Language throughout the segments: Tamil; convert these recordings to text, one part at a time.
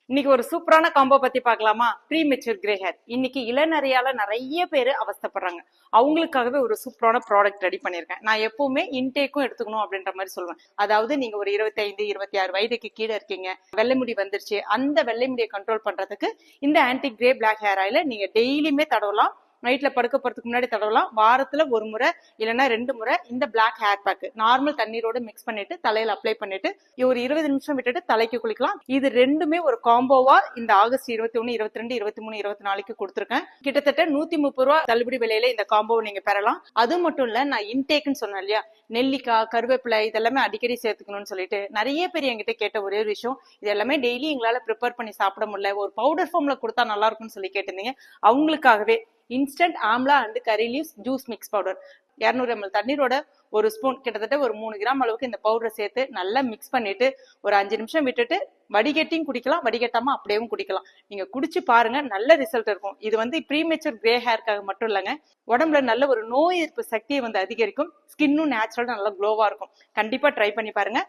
இன்னைக்கு ஒரு சூப்பரான காம்போ பத்தி பார்க்கலாமா? Premature grey hair. இன்னைக்கு இளநரையால நிறைய பேர் அவஸ்தைப்படுறாங்க. அவங்களுக்காகவே ஒரு சூப்பரான ப்ராடக்ட் ரெடி பண்ணிருக்கேன். நான் எப்பவுமே இன்டேக்கும் எடுத்துக்கணும் அப்படின்ற மாதிரி சொல்லுவேன். அதாவது நீங்க ஒரு 25 26 வயதுக்கு கீழே இருக்கீங்க, வெள்ளை முடி வந்துருச்சு, அந்த வெள்ளை முடியை கண்ட்ரோல் பண்றதுக்கு இந்த ஆன்டி கிரே பிளாக் ஹேர் ஆயில நீங்க டெய்லியுமே தடவலாம். நைட்ல படுக்க போறதுக்கு முன்னாடி தடவலாம். வாரத்துல ஒரு முறை இல்லைன்னா 2 முறை இந்த பிளாக் ஹேர் பேக் நார்மல் தண்ணீரோட மிக்ஸ் பண்ணிட்டு தலையில அப்ளை பண்ணிட்டு ஒரு 20 நிமிஷம் விட்டுட்டு தலைக்கு குளிக்கலாம். இது ரெண்டுமே ஒரு காம்போவா இந்த ஆகஸ்ட் 21, 22, 23, 24 கொடுத்துருக்கேன். கிட்டத்தட்ட 130 ரூபா தள்ளுபடி விலையில இந்த காம்போவை நீங்க பெறலாம். அது மட்டும் இல்ல, நான் இன்டேக்னு சொன்னேன் இல்லையா, நெல்லிக்காய், கருவேப்பிலை இதெல்லாமே அடிக்கடி சேர்த்துக்கணும்னு சொல்லிட்டு நிறைய பேர் என்கிட்ட கேட்ட ஒரே ஒரு விஷயம், இது எல்லாமே டெய்லி எங்களால ப்ரிப்பேர் பண்ணி சாப்பிட முடியல, ஒரு பவுடர் ஃபார்ம்ல கொடுத்தா நல்லா இருக்கும்னு சொல்லி கேட்டிருந்தீங்க. அவங்களுக்காகவே instant amla and curry leaves juice mix powder 200 ml தண்ணீரோட ஒரு ஸ்பூன், கிட்டத்தட்ட ஒரு 3 கிராம் அளவுக்கு இந்த பவுடரை சேர்த்து நல்லா மிக்ஸ் பண்ணிட்டு ஒரு 5 நிமிஷம் விட்டுட்டு வடிகட்டியும் குடிக்கலாம், வடிகட்டாம அப்படியேவும் குடிக்கலாம். நீங்க குடிச்சு பாருங்க, நல்ல ரிசல்ட் இருக்கும். இது வந்து ப்ரீமெச்சூர் கிரே ஹேர்க்காக மட்டும் இல்லைங்க, உடம்புல நல்ல ஒரு நோய் எதிர்ப்பு சக்தியை வந்து அதிகரிக்கும், ஸ்கின்னும் நேச்சுரலா நல்லா க்ளோவா இருக்கும். கண்டிப்பா ட்ரை பண்ணி பாருங்க.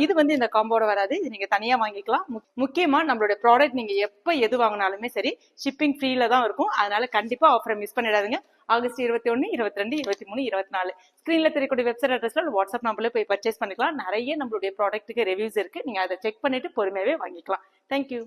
இது வந்து இந்த காம்போட வராது, இது நீங்க தனியா வாங்கிக்கலாம். முக்கியமா நம்மளுடைய ப்ராடக்ட் நீங்க எப்ப எது வாங்கினாலுமே சரி ஷிப்பிங் ஃப்ரீல தான் இருக்கும். அதனால கண்டிப்பா ஆஃபரை மிஸ் பண்ணிடாதீங்க. ஆகஸ்ட் 21, 22, 23, 24 ஸ்கிரீன்ல தெரியக்கூடிய வெப்சைட் அட்ரஸ்ல வாட்ஸ்அப் நம்பர்ல போய் பர்ச்சேஸ் பண்ணிக்கலாம். நிறைய நம்மளுடைய ப்ராடக்ட்டுக்கு ரிவ்யூஸ் இருக்கு, நீங்க அதை செக் பண்ணிட்டு பொறுமையாவே வாங்கிக்கலாம். தேங்க்யூ.